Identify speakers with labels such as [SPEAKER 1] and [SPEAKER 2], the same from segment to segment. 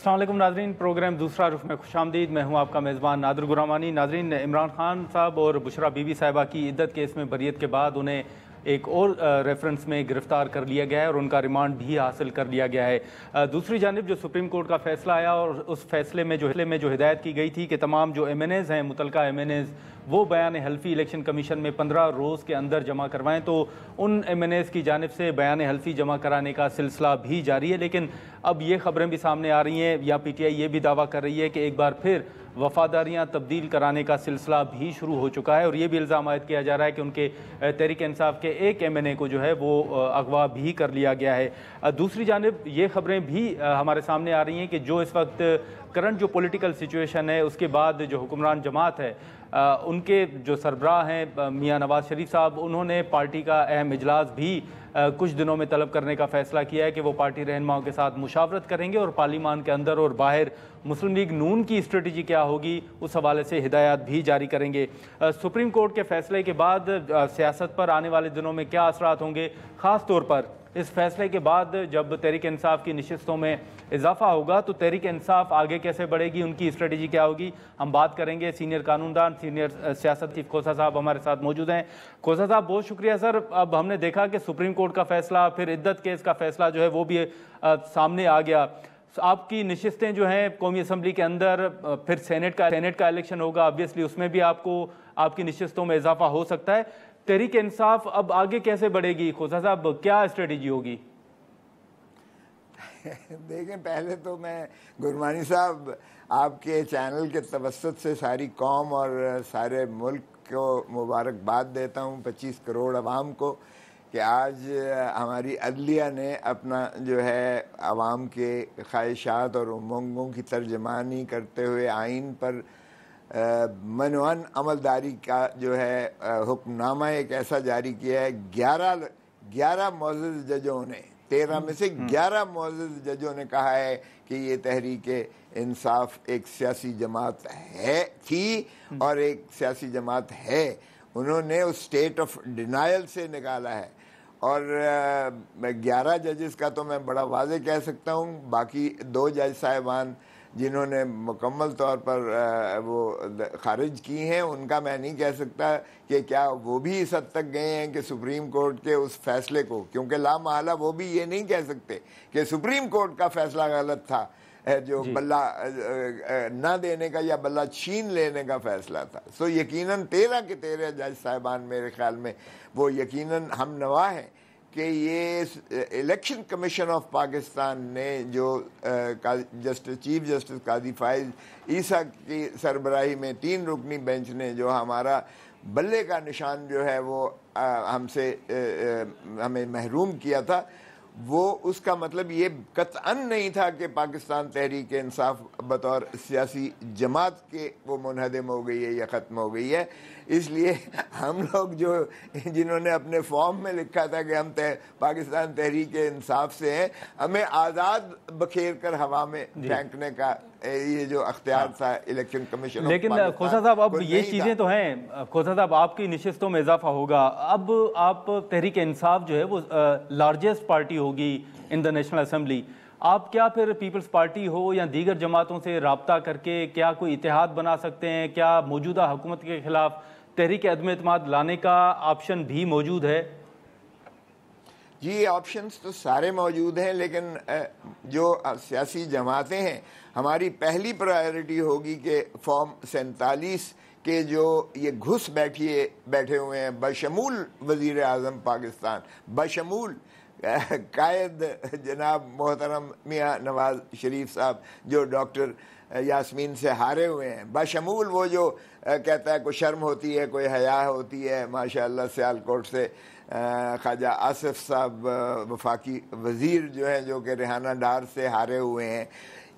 [SPEAKER 1] अस्सलाम वालेकुम नाजरीन, प्रोग्राम दूसरा रुख में खुशामदीद। मैं हूं आपका मेज़बान नादिर गुरामानी। नाजरीन, इमरान खान साहब और बुशरा बीबी साहिबा की इद्दत केस में बरियत के बाद उन्हें एक और रेफरेंस में गिरफ़्तार कर लिया गया है और उनका रिमांड भी हासिल कर लिया गया है। दूसरी जानिब जो सुप्रीम कोर्ट का फैसला आया और उस फैसले में जो हिदायत की गई थी कि तमाम जो MNAs हैं, मुतलका MNAs, वो बयान हल्फी इलेक्शन कमीशन में 15 रोज़ के अंदर जमा करवाएं, तो उन MNAs की जानिब से बयान हल्फी जमा कराने का सिलसिला भी जारी है। लेकिन अब ये खबरें भी सामने आ रही हैं या PTI ये भी दावा कर रही है कि एक बार फिर वफादारियाँ तब्दील कराने का सिलसिला भी शुरू हो चुका है और ये भी इल्ज़ाम आयद किया जा रहा है कि उनके तहरीक इंसाफ के एक MNA को जो है वो अगवा भी कर लिया गया है। दूसरी जानिब ये खबरें भी हमारे सामने आ रही हैं कि जो इस वक्त करंट जो पॉलिटिकल सिचुएशन है, उसके बाद जो हुक्मरान जमात है, उनके जो सरबराह हैं मियाँ नवाज़ शरीफ साहब, उन्होंने पार्टी का अहम इजलास भी कुछ दिनों में तलब करने का फ़ैसला किया है कि वो पार्टी रहनुमाओं के साथ मुशावरत करेंगे और पार्लिमान के अंदर और बाहर मुस्लिम लीग नून की स्ट्रेटजी क्या होगी उस हवाले से हिदायत भी जारी करेंगे। सुप्रीम कोर्ट के फैसले के बाद सियासत पर आने वाले दिनों में क्या असरात होंगे, ख़ास तौर पर इस फैसले के बाद जब तहरीक इंसाफ की नशिस्तों में इजाफा होगा तो तहरीक इंसाफ आगे कैसे बढ़ेगी, उनकी स्ट्रेटजी क्या होगी, हम बात करेंगे। सीनियर कानूनदान, सीनियर सियासत चीफ खोसा साहब हमारे साथ मौजूद हैं। खोसा साहब, बहुत शुक्रिया सर। अब हमने देखा कि सुप्रीम कोर्ट का फैसला, फिर इद्दत केस का फैसला जो है वो भी सामने आ गया। आपकी नशिस्तें जो हैं कौमी असम्बली के अंदर, फिर सेनेट का इलेक्शन होगा, ऑब्वियसली उसमें भी आपकी नशिस्तों में इजाफा हो सकता है। तहरीक इंसाफ अब आगे कैसे बढ़ेगी खोसा साहब, क्या स्ट्रेटजी होगी?
[SPEAKER 2] देखें, पहले तो मैं गुरमानी साहब आपके चैनल के तवस्सुत से सारी कौम और सारे मुल्क को मुबारकबाद देता हूँ, 25 करोड़ अवाम को, कि आज हमारी अदलिया ने अपना जो है अवाम के ख्वाहिशात और उमंगों की तर्जमानी करते हुए आइन पर मनवन अमलदारी का जो है हुक्मनामा एक ऐसा जारी किया है। 11 मोअज़्ज़ज़ जजों ने, 13 में से 11 मोअज़्ज़ज़ जजों ने कहा है कि ये तहरीक इंसाफ एक सियासी जमात थी और एक सियासी जमात है। उन्होंने उस स्टेट ऑफ डिनायल से निकाला है और 11 जजेस का तो मैं बड़ा वाज़े कह सकता हूँ। बाकी 2 जज साहिबान जिन्होंने मुकम्मल तौर पर वो खारिज की हैं, उनका मैं नहीं कह सकता कि क्या वो भी इस हद तक गए हैं कि सुप्रीम कोर्ट के उस फैसले को, क्योंकि लामहला वो भी ये नहीं कह सकते कि सुप्रीम कोर्ट का फैसला गलत था, जो बल्ला ना देने का या बल्ला छीन लेने का फैसला था। सो यकीनन 13 के 13 जज साहिबान मेरे ख्याल में वो यकीनन हम नवा हैं कि ये इलेक्शन कमीशन ऑफ पाकिस्तान ने जो चीफ जस्टिस काजी फाइज ईसा की सरबराही में 3 रुकनी बेंच ने जो हमारा बल्ले का निशान जो है वो हमें महरूम किया था, वो उसका मतलब ये कतअन नहीं था कि पाकिस्तान तहरीक इंसाफ बतौर सियासी जमात के वो मुनहदम हो गई है या ख़त्म हो गई है। इसलिए हम लोग जो जिन्होंने अपने फॉर्म में लिखा था कि हम पाकिस्तान तहरीक इंसाफ से हैं, हमें आज़ाद बखेर कर हवा में फेंकने का ये जो अख्तियार था इलेक्शन कमीशन।
[SPEAKER 1] लेकिन खोसा साहब, अब ये चीज़ें तो हैं, खोसा साहब आपकी नशिस्तों में इजाफा होगा, अब आप तहरीक इंसाफ जो है वो लार्जेस्ट पार्टी होगी इन द नेशनल असम्बली। आप क्या फिर पीपल्स पार्टी हो या दीगर जमातों से रब्ता करके क्या कोई इत्तेहाद बना सकते हैं? क्या मौजूदा हुकूमत के खिलाफ तहरीक अदम एतमाद लाने का ऑप्शन भी मौजूद है?
[SPEAKER 2] जी, ऑप्शंस तो सारे मौजूद हैं, लेकिन जो सियासी जमातें हैं, हमारी पहली प्रायोरिटी होगी कि फॉर्म 47 के जो ये घुस बैठे हुए हैं, बशमूल वज़ीर आज़म पाकिस्तान, बशमूल कायद जनाब मोहतरम मियाँ नवाज शरीफ साहब जो डॉक्टर यास्मीन से हारे हुए हैं, बशमूल वो जो कहता है कोई शर्म होती है, कोई हया होती है, माशाअल्लाह सियालकोट से ख्वाजा आसिफ साहब वफाकी वज़ीर जो हैं, जो कि रेहाना डार से हारे हुए हैं।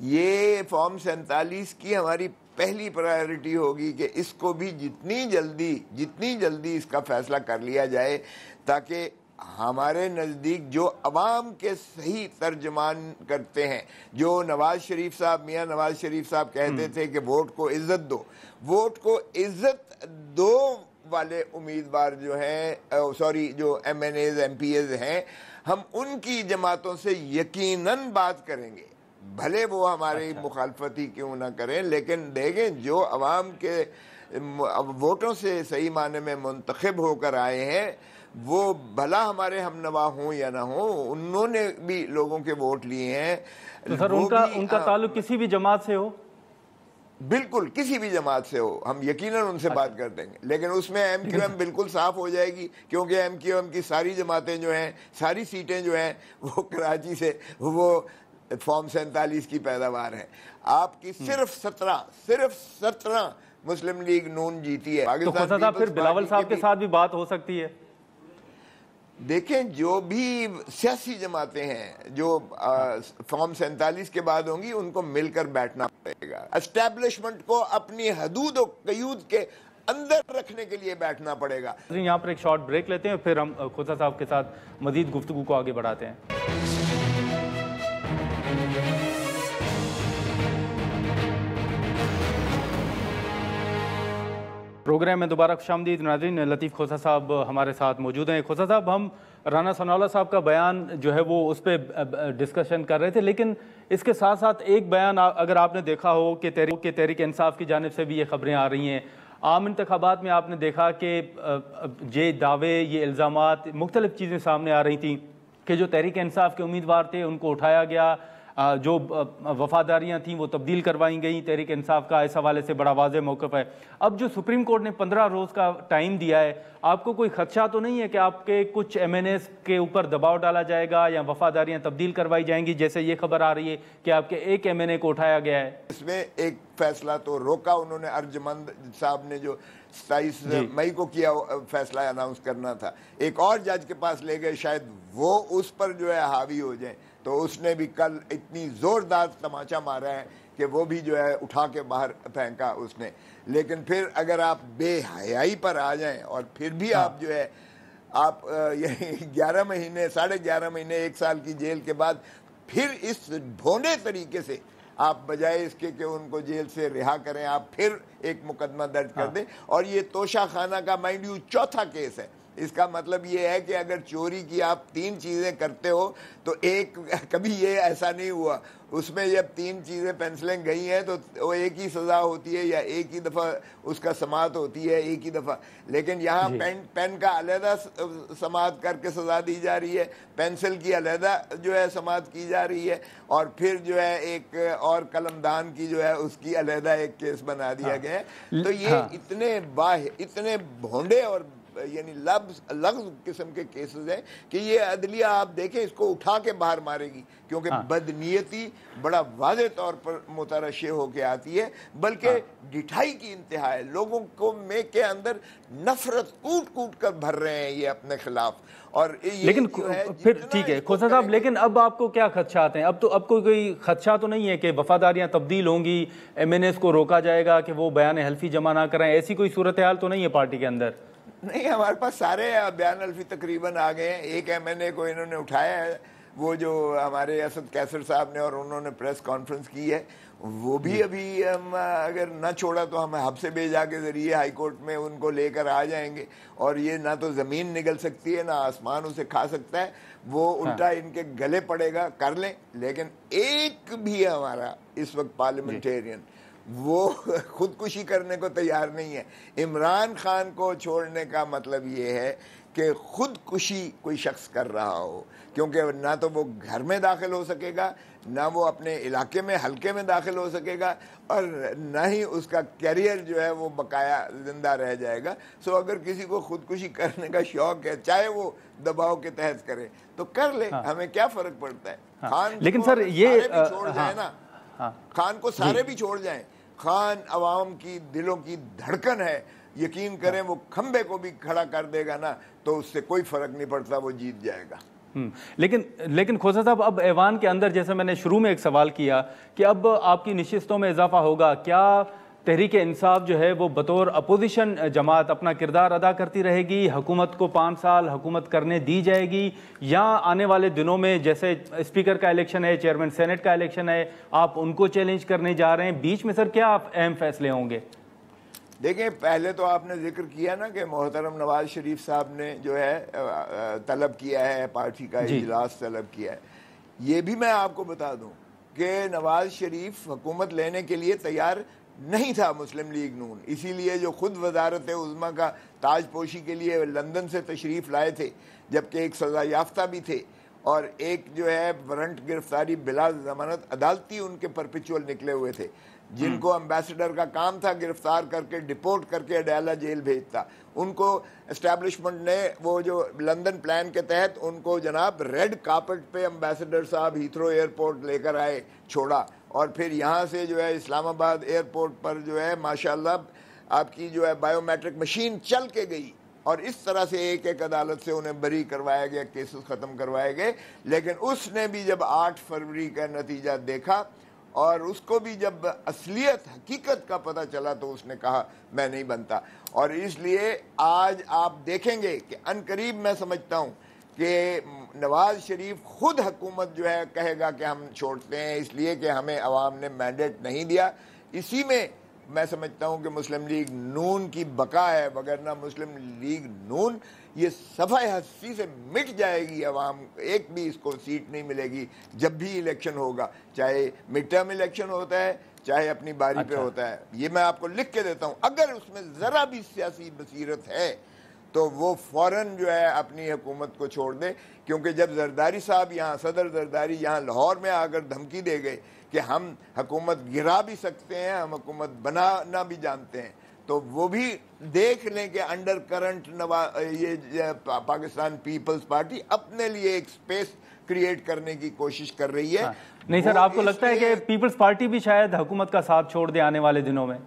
[SPEAKER 2] ये फॉर्म 47 की हमारी पहली प्रायोरिटी होगी कि इसको भी जितनी जल्दी इसका फ़ैसला कर लिया जाए, ताकि हमारे नज़दीक जो अवाम के सही तर्जमान करते हैं, जो नवाज़ शरीफ साहब, मियाँ नवाज़ शरीफ साहब कहते थे कि वोट को इज़्ज़त दो, वोट को इज़्ज़त दो वाले उम्मीदवार जो हैं, जो MNAs MPAs हैं, हम उनकी जमातों से यकीनन बात करेंगे भले वो हमारी मुखालफत ही क्यों ना करें, लेकिन देखें जो अवाम के वोटों से सही माने में मुंतखब होकर आए हैं, वो भला हमारे हमनवा हों या ना हो, उन्होंने भी लोगों के वोट लिए हैं।
[SPEAKER 1] तो सर उनका ताल्लुक किसी भी जमात से हो?
[SPEAKER 2] बिल्कुल, किसी भी जमात से हो, हम यकीनन उनसे बात कर देंगे, लेकिन उसमें MQM बिल्कुल साफ हो जाएगी, क्योंकि MQM की सारी जमातें जो हैं, सारी सीटें जो हैं, वो कराची से, वो फॉर्म 47 की पैदावार है। आपकी सिर्फ 17 मुस्लिम लीग नून जीती है।
[SPEAKER 1] तो खोसा साहब फिर बिलावल साहब के साथ भी बात हो सकती है?
[SPEAKER 2] देखें, जो भी सियासी जमातें हैं जो फॉर्म 47 के बाद होंगी, उनको मिलकर बैठना पड़ेगा। एस्टैब्लिशमेंट को अपनी हदूद और कयूद के अंदर रखने के लिए बैठना पड़ेगा।
[SPEAKER 1] यहाँ पर एक शॉर्ट ब्रेक लेते हैं, फिर हम खोसा साहब के साथ मजीद गुफ्तगू को आगे बढ़ाते हैं। प्रोग्राम में दोबारा खुशामदीद नाज़रीन। लतीफ़ खोसा साहब हमारे साथ मौजूद हैं। खोसा साहब, हम राना सनाउल्लाह साहब का बयान जो है वो उस पर डिस्कशन कर रहे थे, लेकिन इसके साथ साथ एक बयान अगर आपने देखा हो कि तहरीक इंसाफ की जानिब से भी ये खबरें आ रही हैं। आम इंतखाबात में आपने देखा कि ये दावे, ये इल्ज़ामात, मुख्तलिफ़ चीज़ें सामने आ रही थी कि जो तहरीक इंसाफ के उम्मीदवार थे उनको उठाया गया, जो वफादारियां थीं वो तब्दील करवाई गई। तहरीक इंसाफ का इस हवाले से बड़ा वाज़ेह मौक़िफ़ है। अब जो सुप्रीम कोर्ट ने 15 रोज़ का टाइम दिया है, आपको कोई खदशा तो नहीं है कि आपके कुछ MNAs के ऊपर दबाव डाला जाएगा या वफादारियां तब्दील करवाई जाएंगी, जैसे ये खबर आ रही है कि आपके एक MNA को उठाया गया है?
[SPEAKER 2] इसमें एक फैसला तो रोका उन्होंने, अर्जमंद साहब ने जो 27 मई को किया फैसला अनाउंस करना था, एक और जज के पास ले गए, शायद वो उस पर जो है हावी हो जाए। तो उसने भी कल इतनी ज़ोरदार तमाचा मारा है कि वो भी जो है उठा के बाहर फेंका उसने। लेकिन फिर अगर आप बेहयाई पर आ जाएं और फिर भी आप जो है आप ये 11 महीने, 11.5 महीने, 1 साल की जेल के बाद फिर इस भोंदे तरीके से आप बजाय इसके कि उनको जेल से रिहा करें, आप फिर एक मुकदमा दर्ज कर दें। और ये तोशा खाना का माइंड यू चौथा केस है। इसका मतलब ये है कि अगर चोरी की आप 3 चीज़ें करते हो तो एक, कभी ये ऐसा नहीं हुआ, उसमें जब 3 चीज़ें पेंसिलें गई हैं तो वो एक ही सज़ा होती है या एक ही दफ़ा उसका समात होती है, एक ही दफ़ा। लेकिन यहाँ पेन का अलहदा समात करके सज़ा दी जा रही है, पेंसिल की अलहदा जो है समात की जा रही है, और फिर जो है एक और कलमदान की जो है उसकी अलहदा एक केस बना दिया गया है। तो ये इतने भोंडे और यानी लफ्ज़ किस्म के केसेस हैं कि ये अदलिया आप देखें इसको उठा के बाहर मारेगी, क्योंकि बदनीयती बड़ा वाज़े तौर पर मुतरशे होके आती है, बल्कि ढिठाई की इंतहा है। लोगों को के अंदर नफरत कूट कर भर रहे हैं ये अपने खिलाफ। और
[SPEAKER 1] लेकिन फिर ठीक है खोसा साहब, लेकिन अब आपको क्या खदशात हैं? अब कोई खदशा तो नहीं है कि वफादारियां तब्दील होंगी, MNAs को रोका जाएगा कि वो बयान हल्फी जमा ना कराएं? ऐसी कोई सूरत हाल तो नहीं है पार्टी के अंदर?
[SPEAKER 2] नहीं, हमारे पास सारे बयान अल्फी तकरीबन आ गए हैं। एक MNA को इन्होंने उठाया है, वो जो हमारे असद कैसर साहब ने, और उन्होंने प्रेस कॉन्फ्रेंस की है। वो भी अभी हम अगर न छोड़ा तो हम हब से भेजा के ज़रिए हाई कोर्ट में उनको लेकर आ जाएंगे, और ये ना तो ज़मीन निगल सकती है ना आसमान उसे खा सकता है, वो उल्टा इनके गले पड़ेगा। कर लें, लेकिन एक भी हमारा इस वक्त पार्लियामेंटेरियन वो खुदकुशी करने को तैयार नहीं है। इमरान खान को छोड़ने का मतलब ये है कि खुदकुशी कोई शख्स कर रहा हो, क्योंकि ना तो वो घर में दाखिल हो सकेगा, ना वो अपने इलाके में हल्के में दाखिल हो सकेगा, और ना ही उसका कैरियर जो है वो बकाया जिंदा रह जाएगा। सो अगर किसी को खुदकुशी करने का शौक है, चाहे वो दबाव के तहत करे तो कर ले, हमें क्या फ़र्क पड़ता है। खान
[SPEAKER 1] लेकिन सर ये
[SPEAKER 2] छोड़ जाए ना, खान को सारे भी छोड़ जाएं। खान अवाम की दिलों की धड़कन है, यकीन करें वो खंबे को भी खड़ा कर देगा ना, तो उससे कोई फर्क नहीं पड़ता, वो जीत जाएगा।
[SPEAKER 1] लेकिन खोसा साहब, अब ऐवान के अंदर, जैसे मैंने शुरू में एक सवाल किया कि अब आपकी नशिस्तों में इजाफा होगा, क्या तहरीक इंसाफ जो है वो बतौर अपोजिशन जमात अपना किरदार अदा करती रहेगी? हुकूमत को 5 साल हुकूमत करने दी जाएगी, या आने वाले दिनों में जैसे स्पीकर का इलेक्शन है, चेयरमैन सेनेट का इलेक्शन है, आप उनको चैलेंज करने जा रहे हैं? बीच में सर क्या अहम फैसले होंगे?
[SPEAKER 2] देखें, पहले तो आपने जिक्र किया ना कि मोहतरम नवाज शरीफ साहब ने जो है तलब किया है, पार्टी का इजलास तलब किया है। ये भी मैं आपको बता दूं कि नवाज शरीफ हुकूमत लेने के लिए तैयार नहीं था मुस्लिम लीग नून, इसीलिए जो खुद वजारत उज़्मा का ताजपोशी के लिए लंदन से तशरीफ़ लाए थे, जबकि एक सज़ा याफ्ता भी थे और एक जो है वारंट गिरफ्तारी बिला जमानत अदालती उनके परपिचुअल निकले हुए थे, जिनको एम्बेसडर का काम था गिरफ्तार करके डिपोर्ट करके अडाला जेल भेजता। उनको एस्टैब्लिशमेंट ने वो जो लंदन प्लान के तहत उनको जनाब रेड कार्पेट पे एम्बेसडर साहब हीथ्रो एयरपोर्ट लेकर आए, छोड़ा, और फिर यहाँ से जो है इस्लामाबाद एयरपोर्ट पर जो है माशाल्लाह आपकी जो है बायोमेट्रिक मशीन चल के गई और इस तरह से एक एक अदालत से उन्हें बरी करवाया गया, केसेस ख़त्म करवाए गए। लेकिन उसने भी जब 8 फरवरी का नतीजा देखा और उसको भी जब असलियत हकीकत का पता चला तो उसने कहा मैं नहीं बनता। और इसलिए आज आप देखेंगे कि अनकरीब मैं समझता हूँ कि नवाज शरीफ खुद हुकूमत जो है कहेगा कि हम छोड़ते हैं इसलिए कि हमें अवाम ने मैंडेट नहीं दिया। इसी में मैं समझता हूँ कि मुस्लिम लीग नून की बका है, वगरना मुस्लिम लीग नून ये सफ़ाए हस्ती से मिट जाएगी, अवाम एक भी इसको सीट नहीं मिलेगी जब भी इलेक्शन होगा, चाहे मिड टर्म इलेक्शन होता है चाहे अपनी बारी पे होता है। ये मैं आपको लिख के देता हूँ, अगर उसमें ज़रा भी सियासी बसीरत है तो वो फ़ौरन जो है अपनी हुकूमत को छोड़ दे, क्योंकि जब जरदारी साहब यहाँ सदर जरदारी यहाँ लाहौर में आकर धमकी दे गए कि हम हुकूमत गिरा भी सकते हैं, हम हुकूमत बनाना भी जानते हैं, तो वो भी देख लें कि अंडर करंट ये पाकिस्तान पीपल्स पार्टी अपने लिए एक स्पेस क्रिएट करने की कोशिश कर रही है।
[SPEAKER 1] नहीं सर, आपको लगता है कि पीपल्स पार्टी भी शायद हुकूमत का साथ छोड़ दे आने वाले दिनों में?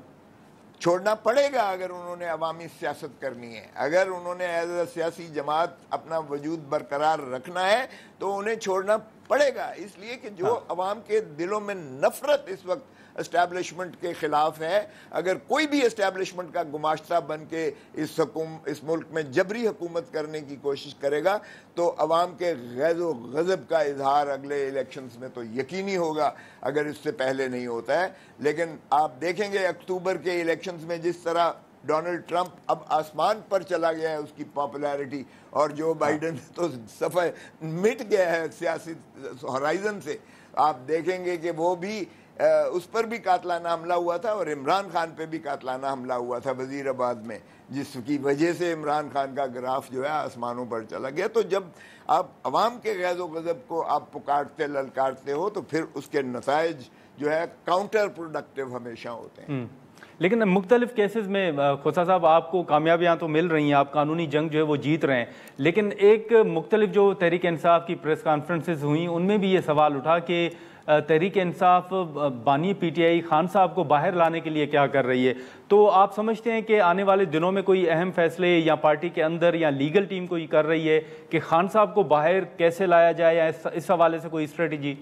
[SPEAKER 2] छोड़ना पड़ेगा अगर उन्होंने अवामी सियासत करनी है, अगर उन्होंने एज अ सियासी जमात अपना वजूद बरकरार रखना है तो उन्हें छोड़ना पड़ेगा, इसलिए कि जो अवाम के दिलों में नफरत इस वक्त एस्टैब्लिशमेंट के ख़िलाफ़ है, अगर कोई भी एस्टैब्लिशमेंट का गुमाश्ता बन के इस मुल्क में जबरी हुकूमत करने की कोशिश करेगा तो अवाम के गैज़ो गज़ब का इजहार अगले इलेक्शंस में तो यकीनी होगा, अगर इससे पहले नहीं होता है। लेकिन आप देखेंगे अक्टूबर के इलेक्शंस में जिस तरह डोनाल्ड ट्रंप अब आसमान पर चला गया है उसकी पॉपुलैरिटी, और जो बाइडन तो सफ़र मिट गया है सियासी हॉराइजन से, आप देखेंगे कि वो भी उस पर भी कातलाना हमला हुआ था और इमरान खान पे भी कातलाना हमला हुआ था वज़ीराबाद में, जिसकी वजह से इमरान खान का ग्राफ जो है आसमानों पर चला गया। तो जब आप अवाम के गैज़ो गज़ब को आप पुकारते ललकारते हो तो फिर उसके नताइज जो है काउंटर प्रोडक्टिव हमेशा होते हैं।
[SPEAKER 1] लेकिन मुख्तलिफ केसेस में खोसा साहब आपको कामयाबियाँ तो मिल रही हैं, आप कानूनी जंग जो है वो जीत रहे हैं, लेकिन एक मुख्तलिफ जो तहरीक इंसाफ की प्रेस कॉन्फ्रेंसेस हुई उनमें भी ये सवाल उठा कि तहरीक इंसाफ बानी पीटीआई खान साहब को बाहर लाने के लिए क्या कर रही है। तो आप समझते हैं कि आने वाले दिनों में कोई अहम फैसले या पार्टी के अंदर या लीगल टीम कोई कर रही है कि खान साहब को बाहर कैसे लाया जाए, या इस हवाले से कोई स्ट्रेटजी?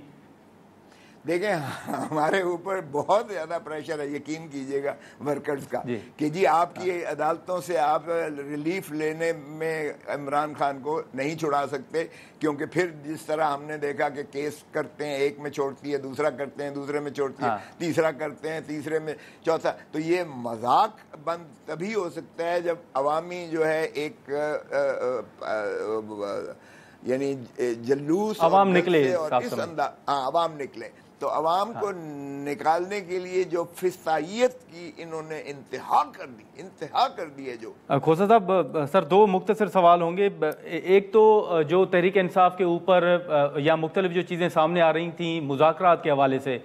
[SPEAKER 2] देखें, हमारे ऊपर बहुत ज़्यादा प्रेशर है, यकीन कीजिएगा वर्कर्स का, कि जी आपकी अदालतों से आप रिलीफ लेने में इमरान खान को नहीं छुड़ा सकते, क्योंकि फिर जिस तरह हमने देखा कि केस करते हैं, एक में छोड़ती है, दूसरा करते हैं, दूसरे में छोड़ती है, तीसरा करते हैं, तीसरे में चौथा, तो ये मजाक बंद तभी हो सकता है जब अवामी जो है एक यानी जुलूस
[SPEAKER 1] अवाम निकले
[SPEAKER 2] और इस अवाम निकले। तो अवाम को निकालने के लिए जो फिस्तायत की इन्होंने इंतहा कर दी है। जो
[SPEAKER 1] खोसा साहब, सर दो मुख्तसर सवाल होंगे। एक तो जो तहरीक इंसाफ के ऊपर या मुख्तलिफ जो चीज़ें सामने आ रही थी मुज़ाकरात के हवाले से,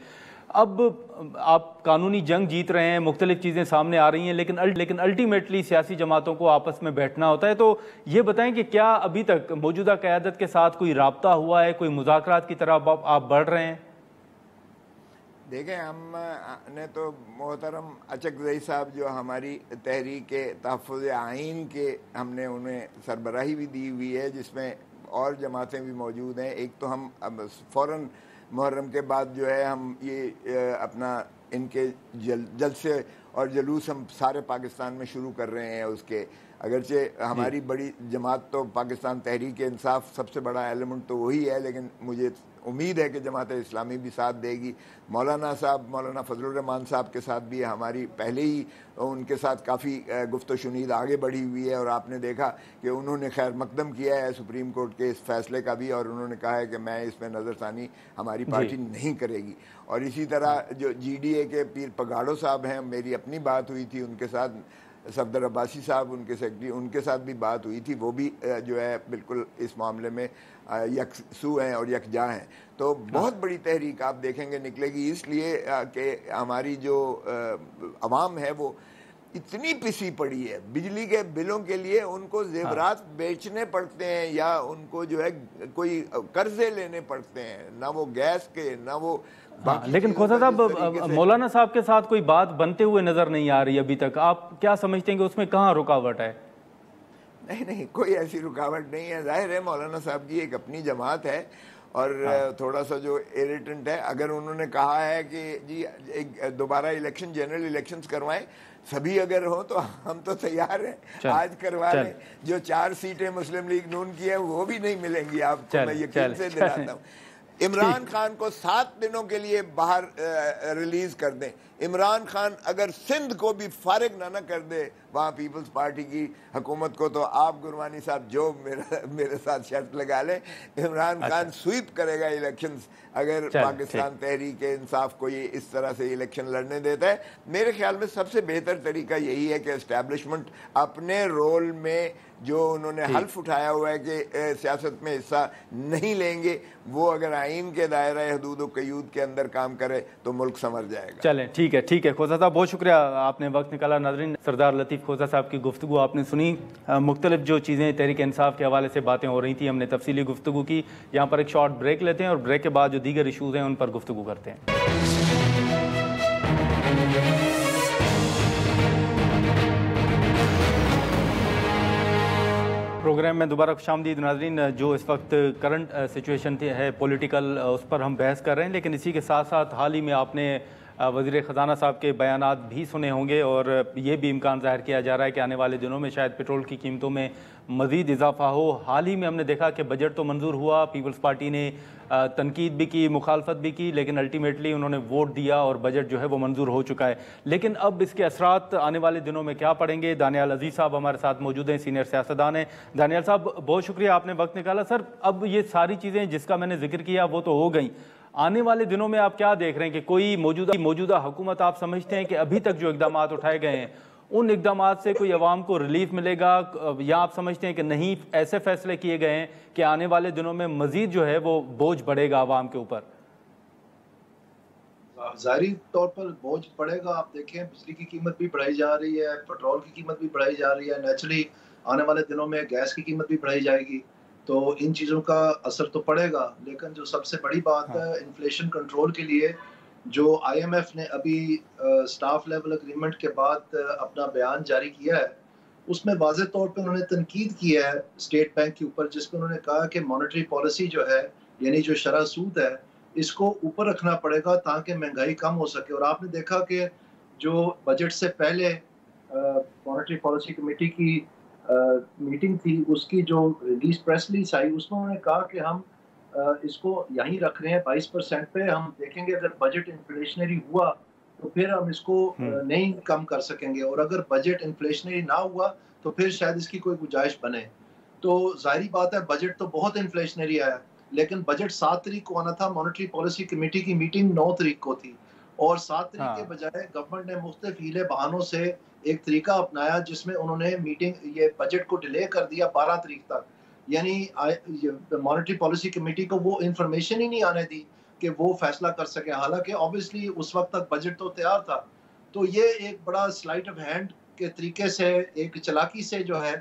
[SPEAKER 1] अब आप कानूनी जंग जीत रहे हैं, मुख्तलिफ चीज़ें सामने आ रही हैं, लेकिन अल्टीमेटली सियासी जमातों को आपस में बैठना होता है। तो ये बताएं कि क्या अभी तक मौजूदा क़यादत के साथ कोई राब्ता हुआ है, कोई मुज़ाकरात की तरफ आप बढ़ रहे हैं?
[SPEAKER 2] देखें, हमने तो मोहतरम अचकज़ई साहब जो हमारी तहरीक तहफ़्फ़ुज़ आइन के हमने उन्हें सरबराही भी दी हुई है, जिसमें और जमातें भी मौजूद हैं। एक तो हम अब फ़ौरन मुहर्रम के बाद जो है हम ये अपना इनके जलसे और जुलूस हम सारे पाकिस्तान में शुरू कर रहे हैं। उसके अगरचे हमारी बड़ी जमात तो पाकिस्तान तहरीक इंसाफ सबसे बड़ा एलिमेंट तो वही है, लेकिन मुझे उम्मीद है कि जमात इस्लामी भी साथ देगी। मौलाना फजलुर रहमान साहब के साथ भी हमारी पहले ही उनके साथ काफ़ी गुफ्त शुनीद आगे बढ़ी हुई है, और आपने देखा कि उन्होंने खैर मकदम किया है सुप्रीम कोर्ट के इस फैसले का भी, और उन्होंने कहा है कि मैं इसमें नज़रसानी हमारी पार्टी नहीं करेगी। और इसी तरह जो GDA के पीर पगाड़ो साहब हैं, मेरी अपनी बात हुई थी उनके साथ, सफदर अब्बासी साहब उनके सेक्रेटरी, उनके साथ भी बात हुई थी, वो भी जो है बिल्कुल इस मामले में यकसू हैं और यकजा हैं। तो बहुत बड़ी तहरीक आप देखेंगे निकलेगी, इसलिए कि हमारी जो अवाम है वो इतनी पिसी पड़ी है। बिजली के बिलों के लिए उनको जेवरात बेचने पड़ते हैं, या उनको जो है कोई कर्जे लेने पड़ते हैं, ना वो गैस के ना वो
[SPEAKER 1] लेकिन खोसा साहब, मौलाना साहब के साथ कोई बात बनते हुए नजर नहीं आ रही अभी तक। आप क्या समझते हैं कि उसमें कहाँ रुकावट है?
[SPEAKER 2] नहीं, कोई ऐसी रुकावट नहीं है। जाहिर है मौलाना साहब की एक अपनी जमात है, और थोड़ा सा जो इरिटेंट है, अगर उन्होंने कहा है कि जी एक दोबारा इलेक्शन, जनरल इलेक्शंस करवाएं, सभी अगर हो तो हम तो तैयार हैं, आज करवा लें। जो 4 सीटें मुस्लिम लीग नून की है वो भी नहीं मिलेंगी आपको, मैं यकीन से दिलाता हूँ। इमरान खान को 7 दिनों के लिए बाहर रिलीज कर दें। इमरान खान अगर सिंध को भी फारिग ना कर दे वहाँ पीपल्स पार्टी की हुकूमत को, तो आप गुरबानी साहब जो मेरे साथ शर्त लगा लें, इमरान खान स्वीप करेगा इलेक्शंस अगर पाकिस्तान तहरीक इंसाफ को ये इस तरह से इलेक्शन लड़ने देता है। मेरे ख्याल में सबसे बेहतर तरीका यही है कि एस्टैब्लिशमेंट अपने रोल में जो उन्होंने हल्फ उठाया हुआ है कि सियासत में हिस्सा नहीं लेंगे, वो अगर आइन के दायरा हदूद व क़यूद के अंदर काम करे तो मुल्क संवर जाएगा।
[SPEAKER 1] चलें, ठीक है खोसा साहब, बहुत शुक्रिया, आपने वक्त निकाला। नाज़रीन, सरदार लतीफ़ खोसा साहब की गुफ्तगू आपने सुनी। मुख्तलिफ जो चीज़ें तहरीक इंसाफ के हवाले से बातें हो रही थी, हमने तफसीली गुफ्तगू की। यहाँ पर एक शॉर्ट ब्रेक लेते हैं और ब्रेक के बाद जो दीगर इशूज़ हैं उन पर गुफ्तगू करते हैं। प्रोग्राम में दोबारा खुशामदीद नाज़रीन। जो इस वक्त करंट सिचुएशन है पॉलिटिकल, उस पर हम बहस कर रहे हैं, लेकिन इसी के साथ साथ हाल ही में आपने वज़ीर ख़जाना साहब के बयानात भी सुने होंगे, और ये भी इम्कान ज़ाहिर किया जा रहा है कि आने वाले दिनों में शायद पेट्रोल की कीमतों में मज़ीद इजाफा हो। हाल ही में हमने देखा कि बजट तो मंजूर हुआ, पीपल्स पार्टी ने तनकीद भी की, मुखालफत भी की, लेकिन अल्टीमेटली उन्होंने वोट दिया और बजट जो है वो मंजूर हो चुका है। लेकिन अब इसके असरात आने वाले दिनों में क्या पड़ेंगे? दानियाल अजीज़ साहब हमारे साथ मौजूद हैं, सीनियर सियासतदान हैं। दानियाल साहब, बहुत शुक्रिया, आपने वक्त निकाला। सर, अब ये सारी चीज़ें जिसका मैंने जिक्र किया वो तो हो गई, आने वाले दिनों में आप क्या देख रहे हैं कि कोई मौजूदा हुकूमत आप समझते हैं कि अभी तक जो इकदाम उठाए गए हैं उन इकदाम से कोई अवाम को रिलीफ मिलेगा, या आप समझते हैं कि नहीं, ऐसे फैसले किए गए हैं कि आने वाले दिनों में मजीद जो है वो बोझ बढ़ेगा अवाम के ऊपर?
[SPEAKER 3] ज़ाहिरी तौर पर बोझ पड़ेगा। आप देखें, बिजली की कीमत भी बढ़ाई जा रही है, पेट्रोल की कीमत भी बढ़ाई जा रही है, नेचुरली आने वाले दिनों में गैस की कीमत भी बढ़ाई जाएगी, तो इन चीज़ों का असर तो पड़ेगा। लेकिन जो सबसे बड़ी बात है, इन्फ्लेशन कंट्रोल के लिए जो IMF ने अभी स्टाफ लेवल एग्रीमेंट के बाद अपना बयान जारी किया है, उसमें वाज़ेह तौर पे उन्होंने तनकीद की है स्टेट बैंक के ऊपर, जिसमें उन्होंने कहा कि मॉनेटरी पॉलिसी जो है, यानी जो शरह सूद है, इसको ऊपर रखना पड़ेगा ताकि महंगाई कम हो सके। और आपने देखा कि जो बजट से पहले मॉनेटरी पॉलिसी कमेटी की मीटिंग थी, उसकी जो रिलीज प्रेस रिलीज आई, उसमें उन्होंने कहा कि हम इसको यहीं रख रहे हैं 22% पे। हम देखेंगे अगर बजट इन्फ्लेशनरी हुआ तो फिर हम इसको नहीं कम कर सकेंगे, और अगर बजट इन्फ्लेशनरी ना हुआ तो फिर शायद इसकी कोई गुंजाइश बने। तो जाहिर बात है, बजट तो बहुत इन्फ्लेशनरी आया, लेकिन बजट 7 तारीख को आना था। मॉनेटरी पॉलिसी कमेटी की मीटिंग 9 तारीख को थी, और 7 तारीख के बजाय गवर्नमेंट ने मुख्तलिफ हीले बहानों से एक तरीका अपनाया जिसमें उन्होंने ये बजट को डिले कर दिया 12 तारीख तक। यानी मॉनेटरी पॉलिसी कमेटी को वो इंफॉर्मेशन ही नहीं आने दी कि वो फैसला कर सके, हालांकि ऑब्वियसली उस वक्त तक बजट तो तैयार था। तो ये एक बड़ा स्लाइट ऑफ हैंड के तरीके से, एक चालाकी से जो है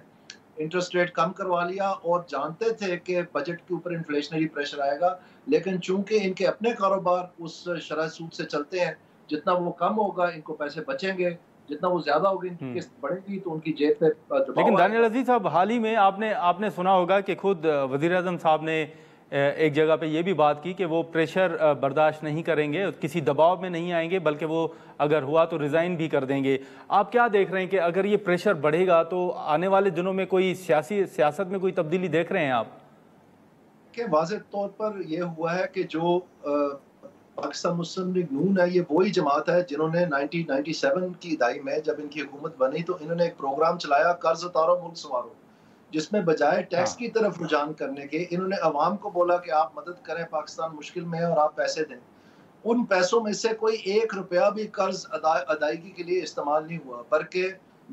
[SPEAKER 3] इंटरेस्ट रेट कम करवा लिया, और जानते थे कि बजट के ऊपर इन्फ्लेशनरी प्रेशर आएगा, लेकिन चूंकि इनके अपने कारोबार उस शरह सूद से चलते हैं, जितना वो कम होगा इनको पैसे बचेंगे, जितना वो ज्यादा होगी इनकी किस्त बढ़ेगी तो उनकी जेब पे दबाव।
[SPEAKER 1] लेकिन दानियाल अजीज साहब, हाल ही में आपने सुना होगा कि खुद वजीर आज़म साहब ने एक जगह पे ये भी बात की कि वो प्रेशर बर्दाश्त नहीं करेंगे, किसी दबाव में नहीं आएंगे, बल्कि वो अगर हुआ तो रिज़ाइन भी कर देंगे। आप क्या देख रहे हैं कि अगर ये प्रेशर बढ़ेगा तो आने वाले दिनों में कोई सियासत में कोई तब्दीली देख रहे हैं आप?
[SPEAKER 3] देखें, वाज़ेह तौर पर यह हुआ है कि जो पाकिस्तान मुस्लिम लीग नून है, ये वही जमात है जिन्होंने 1997 की दहाई में जब इनकी हुकूमत बनी तो इन्होंने एक प्रोग्राम चलाया, कर्ज उतारो मुल्क संवारो, जिसमें बजाय टैक्स
[SPEAKER 1] हाँ।
[SPEAKER 3] की तरफ रुझान करने के इन्होंने अवाम को बोला कि आप मदद करें, पाकिस्तान मुश्किल में है और आप पैसे दें। उन पैसों में से कोई 1 रुपया भी कर्ज अदायगी के लिए इस्तेमाल नहीं हुआ, बल्कि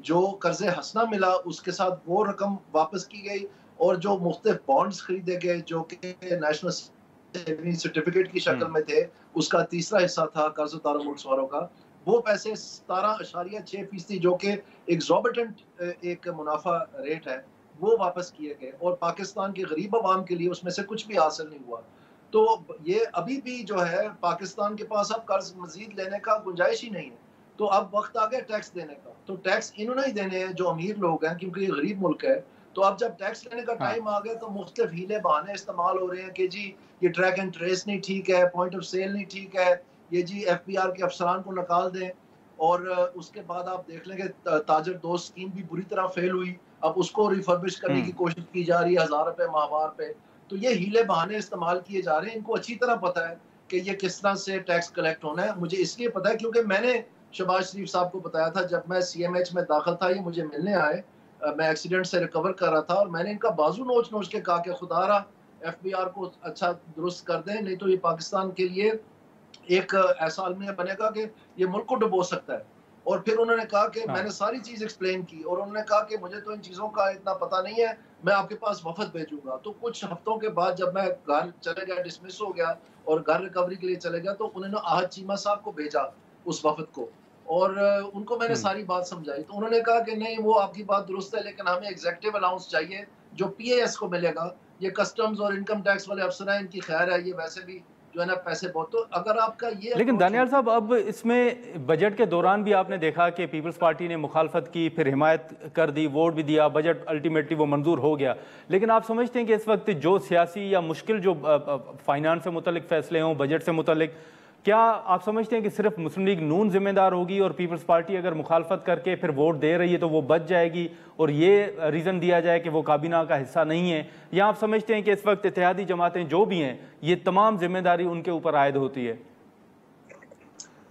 [SPEAKER 3] जो कर्ज़े हसना मिला उसके साथ वो रकम वापस की गई और जो मुख्तलिफ बॉन्ड्स खरीदे गए जो कि नेशनल सेविंग सर्टिफिकेट की शक्ल में थे, उसका तीसरा हिस्सा था कर्ज उतारो मुल्क संवारो का, वो पैसे 17.6% जो कि एग्जॉर्बिटेंट एक मुनाफा रेट है, वो वापस किए गए और पाकिस्तान के गरीब अवाम के लिए उसमें से कुछ भी हासिल नहीं हुआ। तो ये अभी भी जो है पाकिस्तान के पास अब कर्ज मजीद लेने का गुंजाइश ही नहीं है। तो अब वक्त आ गया टैक्स देने का। तो टैक्स इन्होंने ही देने हैं जो अमीर लोग हैं, क्योंकि ये गरीब मुल्क है। तो अब जब टैक्स लेने का
[SPEAKER 1] हाँ।
[SPEAKER 3] टाइम आ गया तो मुख्तलिफ हीले बहाने इस्तेमाल हो रहे हैं कि जी ये ट्रैक एंड ट्रेस नहीं ठीक है, पॉइंट ऑफ सेल नहीं ठीक है, ये जी FBR के अफसरान को निकाल दें। और उसके बाद आप देख लेंगे ताजर दोस्त स्कीम भी बुरी तरह फेल हुई, अब उसको रिफर्बिश करने की कोशिश की जा रही है 1000 रुपए माहवार पे। तो ये हीले बहाने इस्तेमाल किए जा रहे हैं, इनको अच्छी तरह पता है कि ये किस तरह से टैक्स कलेक्ट होना है। मुझे इसलिए पता है क्योंकि मैंने शहबाज शरीफ साहब को बताया था जब मैं CMH में दाखिल था, ये मुझे मिलने आए, मैं एक्सीडेंट से रिकवर कर रहा था और मैंने इनका बाजू नोच नोच के कहा कि खुदारा FBR को अच्छा दुरुस्त कर दें, नहीं तो ये पाकिस्तान के लिए एक ऐसा अलमिया बनेगा कि ये मुल्क को डुबो सकता है। और फिर उन्होंने कहा कि मैंने सारी चीज एक्सप्लेन की और उन्होंने कहा कि मुझे तो इन चीजों का इतना पता नहीं है, मैं आपके पास वफद भेजूंगा। तो कुछ हफ्तों के बाद जब मैं घर चले गया, डिसमिस हो गया और घर रिकवरी के लिए चले गया, तो उन्होंने आहत चीमा साहब को भेजा उस वफद को और उनको मैंने सारी बात समझाई। तो उन्होंने कहा कि नहीं, वो आपकी बात दुरुस्त है, लेकिन हमें एग्जेक्टिव अलाउंस चाहिए जो PAS को मिलेगा। ये कस्टम्स और इनकम टैक्स वाले अफसर हैं, इनकी खैर है, ये वैसे भी जो है ना पैसे बहुत। तो अगर आपका ये
[SPEAKER 1] लेकिन दानियाल साहब, अब इसमें बजट के दौरान भी आपने देखा कि पीपल्स पार्टी ने मुखालफत की, फिर हिमायत कर दी, वोट भी दिया, बजट अल्टीमेटली वो मंजूर हो गया। लेकिन आप समझते हैं कि इस वक्त जो सियासी या मुश्किल जो फाइनेंस से मुतल्लिक फैसले हों, बजट से मुतल्लिक, क्या आप समझते हैं कि सिर्फ मुस्लिम लीग नून जिम्मेदार होगी और पीपल्स पार्टी अगर मुखालफत करके फिर वोट दे रही है तो वो बच जाएगी और ये रीज़न दिया जाए कि वो काबीना का हिस्सा नहीं है? या आप समझते हैं कि इस वक्त इत्तेहादी जमातें जो भी हैं, ये तमाम जिम्मेदारी उनके ऊपर आयद होती है?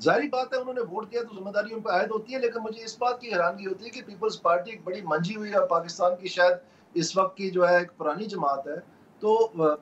[SPEAKER 3] जाहिर बात है, उन्होंने वोट दिया तो जिम्मेदारी उन पर आयद होती है, लेकिन मुझे इस बात की हैरानगी होती है कि पीपल्स पार्टी एक बड़ी मंजी हुई है, पाकिस्तान की शायद इस वक्त की जो है एक पुरानी जमात है। तो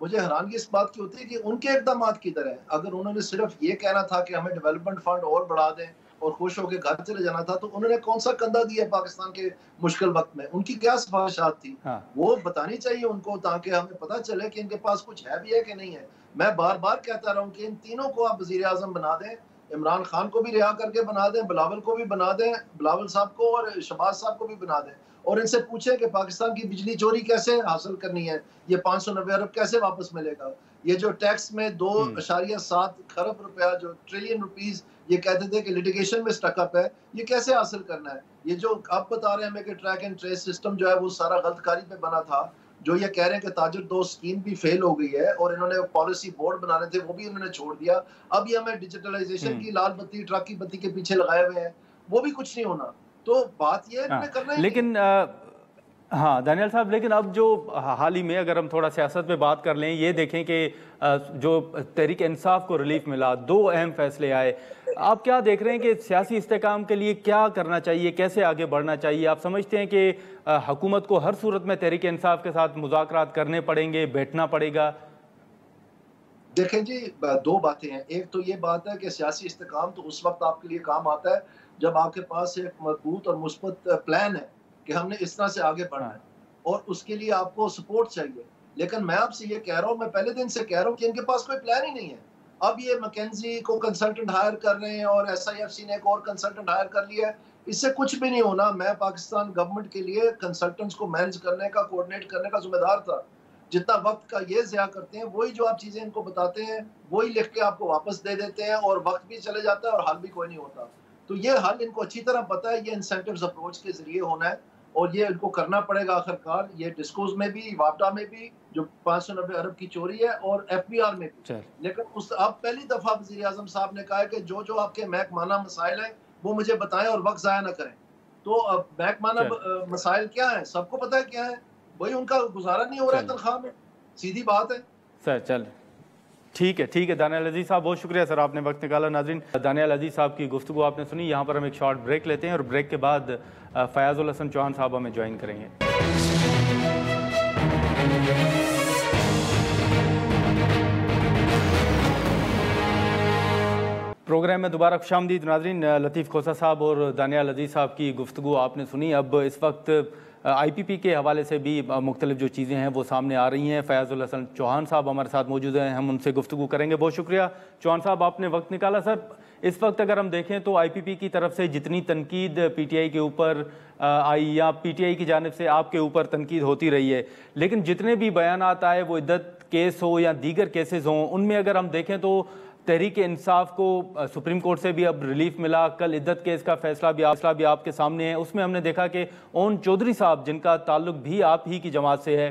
[SPEAKER 3] मुझे हैरानगी इस बात की होती है कि उनके इकदाम किधर हैं। अगर उन्होंने सिर्फ ये कहना था कि हमें डेवलपमेंट फंड और बढ़ा दें और खुश होकर घर चले जाना था, तो उन्होंने कौन सा कंधा दिया पाकिस्तान के मुश्किल वक्त में? उनकी क्या सिफारिशात थी? वो बतानी चाहिए उनको, ताकि हमें पता चले कि इनके पास कुछ है भी है कि नहीं है। मैं बार बार कहता रहा हूँ कि इन तीनों को आप वजीर आजम बना दें, इमरान खान को भी रिहा करके बना दें, बिलावल को भी बना दें, बिलावल साहब को और शहबाज साहब को भी बना दें, और इनसे पूछें कि पाकिस्तान की बिजली चोरी कैसे हासिल करनी है, ये 590 अरब कैसे वापस मिलेगा, ये जो टैक्स में 2.7 खरब रुपया, जो ट्रिलियन रुपीस ये कहते थे कि लिटिगेशन में स्टकअप है, ये कैसे हासिल करना है। ये जो आप बता रहे हैं हमें कि ट्रैक एंड ट्रेस सिस्टम जो है वो सारा गलतकारी पे बना था, जो ये कह रहे हैं कि ताजर दोस्त स्कीम भी फेल हो गई है और इन्होंने पॉलिसी बोर्ड बनाने थे वो भी इन्होंने छोड़ दिया। अब ये हमें डिजिटलाइजेशन की लाल बत्ती ट्रक की बत्ती के पीछे लगाए हुए हैं, वो भी कुछ नहीं होना। तो बात ये है करना है।
[SPEAKER 1] लेकिन हाँ दानियाल साहब, लेकिन अब जो हाल ही में अगर हम थोड़ा सियासत पे बात कर लें, ये देखें कि जो तहरीक इंसाफ को रिलीफ मिला, 2 अहम फैसले आए। आप क्या देख रहे हैं कि सियासी इस्तेकाम के लिए क्या करना चाहिए, कैसे आगे बढ़ना चाहिए? आप समझते हैं कि हुकूमत को हर सूरत में तहरीक इंसाफ के साथ मुज़ाकरात करने पड़ेंगे, बैठना पड़ेगा?
[SPEAKER 3] देखें जी, 2 बातें हैं। एक तो ये बात है कि सियासी इस्तेकाम तो उस वक्त आपके लिए काम आता है जब आपके पास एक मजबूत और मुस्बत प्लान है कि हमने इस तरह से आगे बढ़ना है, और उसके लिए आपको सपोर्ट चाहिए। लेकिन मैं आपसे ये कह रहा हूँ, मैं पहले दिन से कह रहा हूँ कि इनके पास कोई प्लान ही नहीं है। अब ये मैकेंजी को कंसल्टेंट हायर कर रहे हैं और SIFC ने एक और कंसल्टेंट हायर कर लिया है, इससे कुछ भी नहीं होना। मैं पाकिस्तान गवर्नमेंट के लिए कंसल्टेंट्स को मैनेज करने का, कोऑर्डिनेट करने का जिम्मेदार था। जितना वक्त का ये ज़िया करते हैं, वही जो आप चीज़ें इनको बताते हैं वही लिख के आपको वापस दे देते हैं, और वक्त भी चले जाता है और हल भी कोई नहीं होता। तो ये हल इनको अच्छी तरह पता है, ये इंसेंटिव्स अप्रोच के जरिए होना है और ये इनको करना पड़ेगा आखिरकार। ये डिस्कोज में भी, वापडा में भी जो 590 अरब की चोरी है, और FBR में भी। लेकिन उस अब पहली दफा वजीर आजम साहब ने कहा है कि जो जो आपके महकमाना मसाइल हैं वो मुझे बताएं और वक्त जाया ना करें। तो अब महकमाना मसाइल क्या है, सबको पता है क्या है। वही उनका गुजारा नहीं हो रहा है तनख्वाह में, सीधी बात है।
[SPEAKER 1] सर चल ठीक है दानियाल अजीज साहब, बहुत शुक्रिया सर, आपने वक्त निकाला। नाज़रीन, दानियाल अजीज साहब की गुफ्तगू आपने सुनी। यहाँ पर हम एक शॉर्ट ब्रेक लेते हैं और ब्रेक के बाद फयाजुल हसन चौहान साहब हमें ज्वाइन करेंगे। प्रोग्राम में दोबारा खुशामदीद। नाज़रीन, लतीफ़ खोसा साहब और दानियाल अजीज साहब की गुफ्तगू आपने सुनी। अब इस वक्त IPP के हवाले से भी मुख्तलिफ जो चीज़ें हैं वो सामने आ रही हैं। फयाजुल हसन चौहान साहब हमारे साथ मौजूद हैं, हम उनसे गुफ्तगू करेंगे। बहुत शुक्रिया चौहान साहब, आपने वक्त निकाला। सर, इस वक्त अगर हम देखें तो IPP की तरफ से जितनी तनकीद PTI के ऊपर आई या PTI की जानिब से आपके ऊपर तनकीद होती रही है, लेकिन जितने भी बयानात आए, वो इद्दत केस हो या दीगर केसेस हों, उनमें अगर हम देखें तो तहरीक इंसाफ को सुप्रीम कोर्ट से भी अब रिलीफ मिला। कल इद्दत केस का फैसला भी आपके सामने है। उसमें हमने देखा कि ओन चौधरी साहब, जिनका ताल्लुक भी आप ही की जमात से है,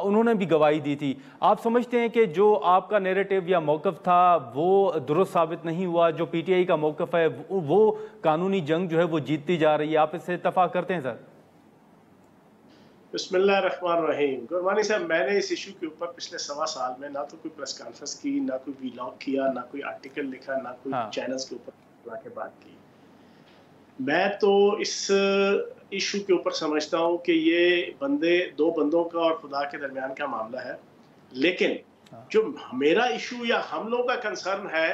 [SPEAKER 1] उन्होंने भी गवाही दी थी। आप समझते हैं कि जो आपका नैरेटिव या मौक़िफ़ था वो दुरुस्त साबित नहीं हुआ? जो PTI का मौक़िफ़ है वो कानूनी जंग जो है वो जीतती जा रही है, आप इससे इत्तफ़ाक़ करते हैं सर?
[SPEAKER 4] बिस्मिल्लाहिर्रहमानिर्रहीम। गुरबानी साहब, मैंने इस इशू के ऊपर पिछले 1.25 साल में ना तो कोई प्रेस कॉन्फ्रेंस की, ना कोई व्लॉग किया, ना कोई आर्टिकल लिखा, ना कोई चैनल्स के ऊपर के बात की। मैं तो इस इशू के ऊपर समझता हूँ कि ये दो बंदों का और खुदा के दरमियान का मामला है। लेकिन जो मेरा इशू या हम लोगों का कंसर्न है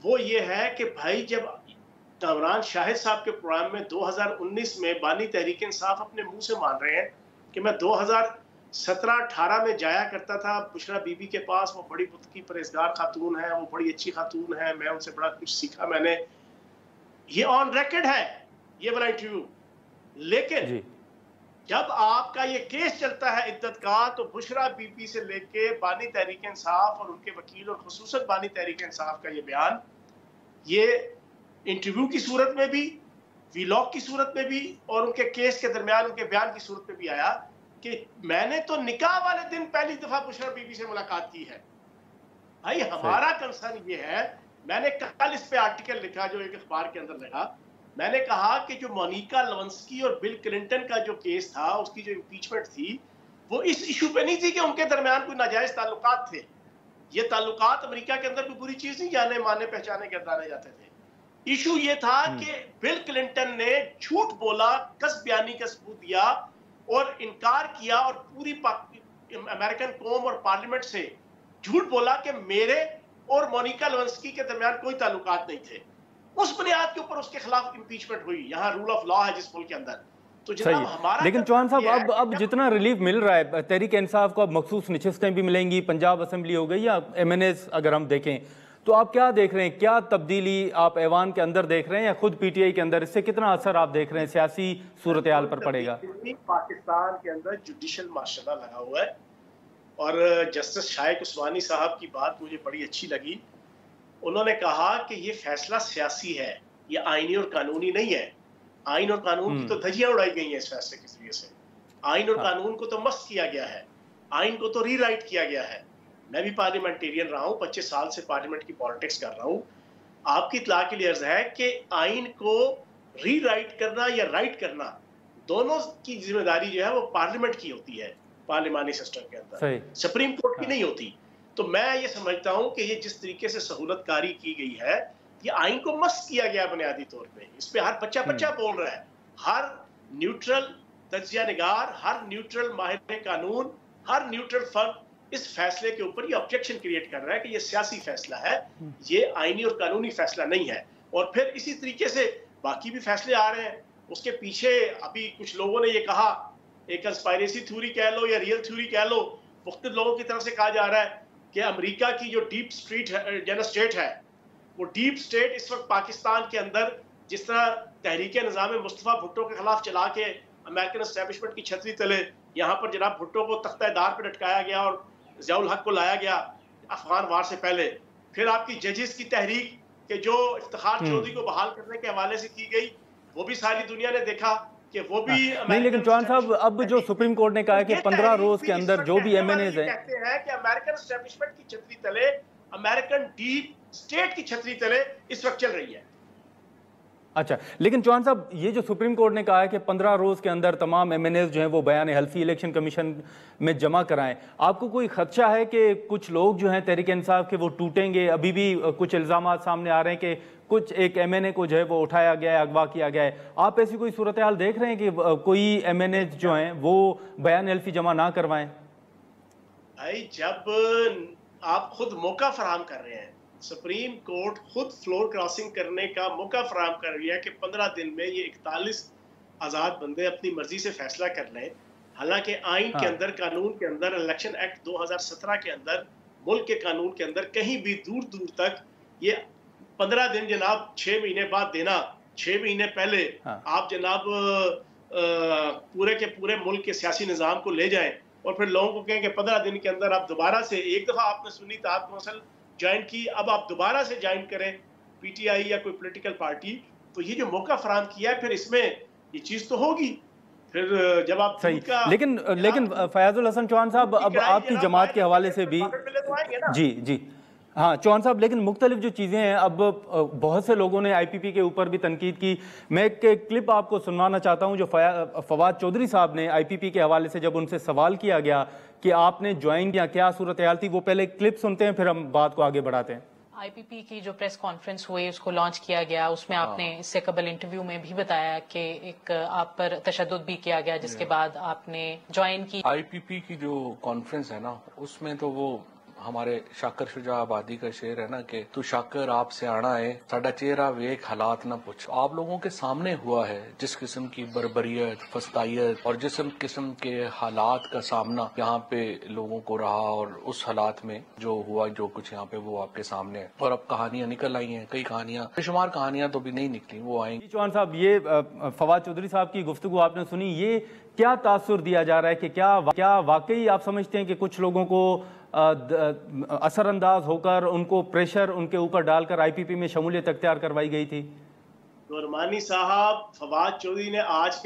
[SPEAKER 4] वो ये है कि भाई, जब इमरान शाहिद साहब के प्रोग्राम में 2019 में बानी तहरीक इंसाफ अपने मुंह से मान रहे हैं कि मैं 2017-18 में जाया करता था बुशरा बीबी के पास, वो बड़ी बुत की परहेजगार खातून है, वो बड़ी अच्छी खातून है, मैं उनसे बड़ा कुछ सीखा मैंने, ये ऑन रिकॉर्ड है ये वाला इंटरव्यू। लेकिन जब आपका ये केस चलता है इद्दत का, तो बुशरा बीबी से लेके बानी तहरीक इंसाफ और उनके वकील और खुसूसन बानी तहरीक इंसाफ का ये बयान, ये इंटरव्यू की सूरत में भी, व्लॉग की सूरत में भी और उनके केस के दरमियान उनके बयान की सूरत में भी आया कि मैंने तो निकाह वाले दिन पहली दफा बुशरा बीबी से मुलाकात की है। भाई, हमारा कंसर्न ये है, मैंने कल इस पे आर्टिकल लिखा जो एक अखबार के अंदर लगा, मैंने कहा कि जो मोनिका लेविन्स्की और बिल क्लिंटन का जो केस था, उसकी जो इम्पीचमेंट थी, वो इस इशू पे नहीं थी कि उनके दरमियान कोई नाजायज ताल्लुकात थे। ये ताल्लुकात अमेरिका के अंदर कोई बुरी चीज नहीं, जाने माने पहचाने गिरदाने जाते थे। इशू ये था कि बिल क्लिंटन ने झूठ बोला, कस बयानी का सबूत दिया और इनकार किया और पूरी अमेरिकन कौम और पार्लियामेंट से झूठ बोला कि मेरे और मोनिका लेविन्स्की के दरमियान कोई ताल्लुकात नहीं थे। उस बुनियाद के ऊपर उसके खिलाफ इंपीचमेंट हुई। यहाँ रूल ऑफ लॉ है जिस मुल्क के अंदर। तो जनाब, हमारा
[SPEAKER 1] लेकिन चौहान साहब, अब जितना रिलीफ मिल रहा है तहरीक इंसाफ को, अब मखसूस नशिस्तें भी मिलेंगी, पंजाब असेंबली हो गई या MNAs अगर हम देखें, तो आप क्या देख रहे हैं? क्या तब्दीली आप ऐवान के अंदर देख रहे हैं या खुद PTI के अंदर? इससे कितना असर आप देख रहे हैं सियासी सूरत हाल पर पड़ेगा?
[SPEAKER 4] पाकिस्तान के अंदर जुडिशल माशाल्लाह लगा हुआ है और जस्टिस शाइक उस्मानी साहब की बात मुझे बड़ी अच्छी लगी। उन्होंने कहा कि ये फैसला सियासी है, ये आईनी और कानूनी नहीं है। आइन और कानून की तो धज्जियां उड़ाई गई हैं इस फैसले के जरिए से। आइन और कानून को तो मस्त किया गया है, आइन को तो रीराइट किया गया है। मैं भी पार्लियामेंटेरियन रहा हूँ, 25 साल से पार्लियामेंट की पॉलिटिक्स कर रहा हूँ। आपकी इत्तला के लिए अर्ज है कि आइन को रीराइट करना या राइट करना, दोनों की जिम्मेदारी जो है वो पार्लियामेंट की होती है, पार्लियामानी सिस्टम के अंदर, सुप्रीम कोर्ट की नहीं होती। तो मैं ये समझता हूँ कि ये जिस तरीके से सहूलतकारी की गई है, ये आइन को मस्त किया गया बुनियादी तौर पे। इस पे हर बच्चा बोल रहा है, हर न्यूट्रल तज्जिया निगार, हर न्यूट्रल माहिर कानून, हर न्यूट्रल फर्द इस फैसले के ऊपर ये ऑब्जेक्शन क्रिएट कर रहा है कि ये सियासी फैसला है, ये आईनी और कानूनी फैसला नहीं है। और फिर इसी तरीके से बाकी भी फैसले आ रहे हैं। उसके पीछे अभी कुछ लोगों ने ये कहा, एक कंस्पायरेसी थ्योरी कह लो या रियल थ्योरी कह लो, मुख्तलिफ लोगों की तरफ से कहा जा रहा है कि अमेरिका की जो डीप स्टेट है, वो डीप स्टेट इस वक्त पाकिस्तान के अंदर जिस तरह तहरीक निज़ाम मुस्तफ़ा भुट्टो के खिलाफ चला के अमेरिकन एस्टेब्लिशमेंट की छतरी तले यहाँ पर जनाब भुट्टो को तख्ता-ए-दार पर लटकाया गया और ज़ियाउल हक को लाया गया अफगान वार से पहले। फिर आपकी जजेस की तहरीक के जो इफ्तिखार चौधरी को बहाल करने के हवाले से की गई, वो भी सारी दुनिया ने देखा कि वो भी
[SPEAKER 1] नहीं। लेकिन चौहान साहब, अब जो सुप्रीम कोर्ट ने कहा है कि 15 रोज के अंदर जो भी MNAs हैं,
[SPEAKER 4] कहते हैं कि अमेरिकन एस्टेब्लिशमेंट की छतरी तले, अमेरिकन डीप स्टेट की छतरी तले इस वक्त चल रही है।
[SPEAKER 1] अच्छा, लेकिन चौहान साहब, ये जो सुप्रीम कोर्ट ने कहा है कि 15 रोज़ के अंदर तमाम MNAs जो हैं वो बयान हल्फी इलेक्शन कमीशन में जमा कराएं, आपको कोई खदशा है कि कुछ लोग जो हैं तहरीक इंसाफ के वो टूटेंगे? अभी भी कुछ इल्ज़ाम सामने आ रहे हैं कि कुछ एक MNA को जो है वो उठाया गया है, अगवा किया गया है। आप ऐसी कोई सूरत हाल देख रहे हैं कि कोई MNA जो हैं वो बयान हल्फी जमा ना करवाएं?
[SPEAKER 4] भाई, जब आप खुद मौका फराहम कर रहे हैं, सुप्रीम कोर्ट खुद फ्लोर क्रॉसिंग करने का मौका फराहम कर रही है कि 15 दिन में ये 41 आज़ाद बंदे अपनी मर्जी से फैसला कर लें। हालांकि आइन के अंदर, कानून के अंदर, इलेक्शन एक्ट 2017 के अंदर, मुल्क के कानून के अंदर कहीं भी दूर दूर तक ये 15 दिन जनाब 6 महीने बाद देना, 6 महीने पहले आप जनाब पूरे के पूरे मुल्क के सियासी निज़ाम को ले जाएं और फिर लोगों को कहें कि 15 दिन के अंदर आप दोबारा से, एक दफ़ा आपने सुन्नी इत्तेहाद कौंसिल ज्वाइन की, अब आप दोबारा से ज्वाइन करें PTI या कोई पॉलिटिकल पार्टी, तो ये जो मौका फराहम किया है, फिर इसमें ये चीज़ तो होगी। फिर जब आप
[SPEAKER 1] सही, लेकिन फयाजुल हसन चौहान साहब, अब आपकी जमात के हवाले से भी जी हाँ चौहान साहब, लेकिन मुख्तलिफ जो चीज़ें हैं, अब बहुत से लोगों ने IPP के ऊपर भी तनकीद की। मैं एक क्लिप आपको सुनवाना चाहता हूं जो फवाद चौधरी साहब ने IPP के हवाले से, जब उनसे सवाल किया गया कि आपने ज्वाइन किया, क्या सूरत हाल थी, वो पहले क्लिप सुनते हैं, फिर हम बात को आगे बढ़ाते हैं।
[SPEAKER 5] IPP की जो प्रेस कॉन्फ्रेंस हुई, उसको लॉन्च किया गया, उसमें आपने इससे कबल इंटरव्यू में भी बताया कि एक आप पर तशद्दुद भी किया गया, जिसके बाद आपने ज्वाइन की।
[SPEAKER 6] IPP की जो कॉन्फ्रेंस है ना, उसमें तो वो हमारे शाकर शुजा आबादी का शेर है ना कि तू शाकर आपसे आना है, साडा चेहरा वेख हालात ना पूछ। आप लोगों के सामने हुआ है जिस किस्म की बर्बरियत, फस्तायत और जिस किस्म के हालात का सामना यहाँ पे लोगों को रहा, और उस हालात में जो हुआ, जो कुछ यहाँ पे, वो आपके सामने है। और अब कहानियां निकल आई हैं, कई कहानियां, बेशुमार कहानियां तो भी नहीं निकली, वो आएंगी।
[SPEAKER 1] चौहान साहब, ये फवाद चौधरी साहब की गुफ्तगू आपने सुनी, ये क्या तासुर दिया जा रहा है कि क्या वाकई आप समझते हैं कि कुछ लोगों को असरअंदाज होकर, उनको प्रेशर उनके ऊपर डालकर IPP में शमूलियत अख्तियार करवाई गई थी?
[SPEAKER 4] नोरमानी साहब, फवाद चौधरी ने आज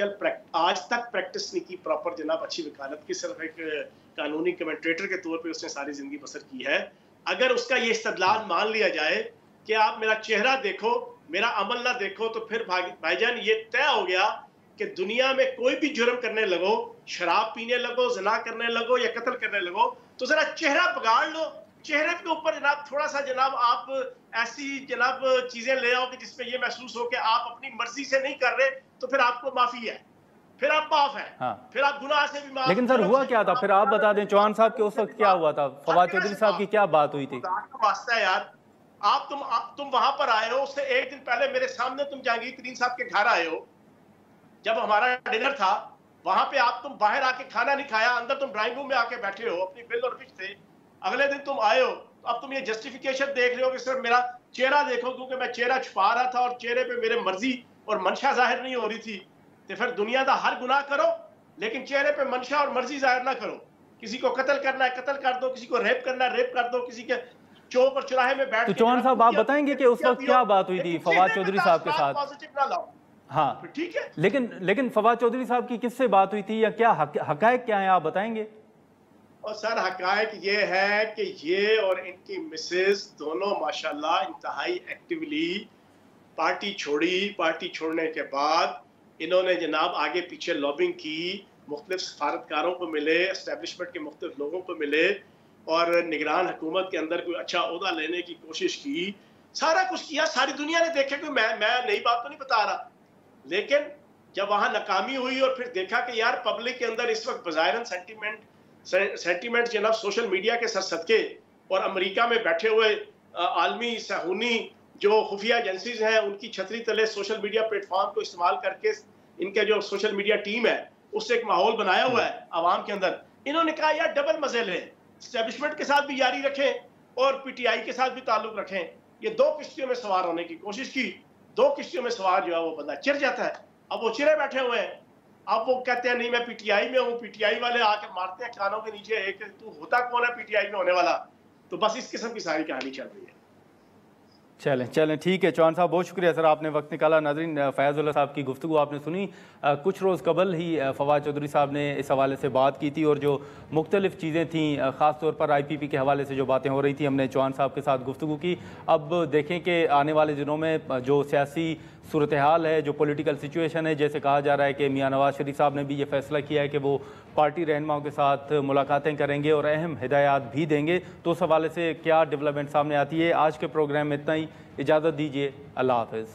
[SPEAKER 4] तक प्रैक्टिस नहीं की प्रॉपर जनाब अच्छी वकालत की, सिर्फ एक कानूनी कमेंटेटर के तौर पे उसने सारी जिंदगी बसर की है। अगर उसका ये इस्तदलाल मान लिया जाए कि आप मेरा चेहरा देखो, मेरा अमल ना देखो, तो फिर भाईजान ये तय हो गया कि दुनिया में कोई भी जुर्म करने लगो, शराब पीने लगो, ज़िना करने लगो या कत्ल करने लगो, तो जरा चेहरा बिगाड़ लो, चेहरे के ऊपर जनाब थोड़ा सा जनाब आप ऐसी जनाब चीजें ले आओ कि जिसमें ये महसूस हो कि आप अपनी मर्जी से नहीं कर रहे, तो फिर आपको माफी है, फिर आप माफ है। हाँ। फिर आप गुनाह से भी माफ।
[SPEAKER 1] लेकिन सर हुआ क्या था फिर, आप बता दें चौहान साहब के उस वक्त क्या हुआ था, फवाद चौधरी साहब की क्या बात हुई थी?
[SPEAKER 4] वास्ता है यार, तुम वहां पर आए हो, उससे एक दिन पहले मेरे सामने तुम जहांगीर तरीन साहब के घर आए हो, जब हमारा डिनर था वहां पे तुम बाहर आके खाना नहीं खाया, अंदर तुम ड्राइंग रूम में आके बैठे हो अपनी बिल और फिश थे। अगले दिन तुम आए हो, अब तुम ये जस्टिफिकेशन देख रहे हो कि सिर्फ मेरा चेहरा देखो, क्योंकि मैं चेहरा छुपा रहा था और चेहरे पे मेरे मर्जी और मंशा जाहिर नहीं हो रही थी, तो फिर दुनिया का हर गुनाह करो लेकिन चेहरे पे मंशा और मर्जी जाहिर ना करो। किसी को कत्ल करना है कत्ल कर दो, किसी को रेप करना है रेप कर दो, किसी के चौक और चौराहे में बैठ।
[SPEAKER 1] तो चौहान साहब आप बताएंगे कि उस वक्त क्या बात हुई थी फवाद चौधरी साहब के साथ?
[SPEAKER 4] पॉजिटिव ना लाओ।
[SPEAKER 1] हाँ
[SPEAKER 4] ठीक है,
[SPEAKER 1] लेकिन फवाद चौधरी साहब की किससे बात हुई थी, या क्या हकायक क्या है, आप बताएंगे?
[SPEAKER 4] और सर हकायक ये है कि ये और इनकी मिसेस दोनों माशाल्लाह इंतहाई एक्टिवली पार्टी छोड़ी। पार्टी छोड़ने के बाद इन्होंने जनाब आगे पीछे लॉबिंग की, मुख्तलिफ सफारतकारों को मिले, एस्टेब्लिशमेंट के मुख्तलिफ लोगों को मिले और निगरान हुकूमत के अंदर कोई अच्छा ओहदा लेने की कोशिश की। सारा कुछ किया, सारी दुनिया ने देखा कि मैं नई बात तो नहीं बता रहा, लेकिन जब वहां नाकामी हुई और फिर देखा कि यार पब्लिक के अंदर इस वक्त बज़ाहिरन सेंटीमेंट जनाब सोशल मीडिया के सदके और अमेरिका में बैठे हुए आलमी सहूनी जो खुफिया एजेंसीज हैं उनकी छतरी तले सोशल मीडिया प्लेटफॉर्म को इस्तेमाल करके इनके जो सोशल मीडिया टीम है उससे एक माहौल बनाया हुआ है आवाम के अंदर। इन्होंने कहा यार डबल मजे लें, एस्टेब्लिशमेंट के साथ भी यारी रखें और PTI के साथ भी ताल्लुक रखें। ये दो किश्तियों में सवार होने की कोशिश की, दो किश्तियों में सवार जो है वो बंदा चिर जाता है। अब वो चिरे बैठे हुए हैं, अब वो कहते हैं नहीं मैं PTI में हूँ, PTI वाले आके मारते हैं कानों के नीचे एक तू होता कौन है PTI में होने वाला। तो बस इस किस्म की सारी कहानी चल रही है।
[SPEAKER 1] चलें ठीक है चौहान साहब, बहुत शुक्रिया सर, आपने वक्त निकाला। नाज़रीन, फयाजुल्लाह साहब की गुफ्तगू आपने सुनी। कुछ रोज़ कबल ही फवाद चौधरी साहब ने इस हवाले से बात की थी और जो मुख्तलिफ़ चीज़ें थीं, ख़ास तौर पर IPP के हवाले से जो बातें हो रही थी, हमने चौहान साहब के साथ गुफ्तगू की। अब देखें कि आने वाले दिनों में जो सियासी सूरत हाल है, जो पॉलिटिकल सिचुएशन है। जैसे कहा जा रहा है कि मियां नवाज शरीफ साहब ने भी ये फैसला किया है कि वो पार्टी रहनुमाओं के साथ मुलाकातें करेंगे और अहम हिदायत भी देंगे। तो उस हवाले से क्या डेवलपमेंट सामने आती है? आज के प्रोग्राम में इतना ही। इजाज़त दीजिए, अल्लाह हाफ़िज़।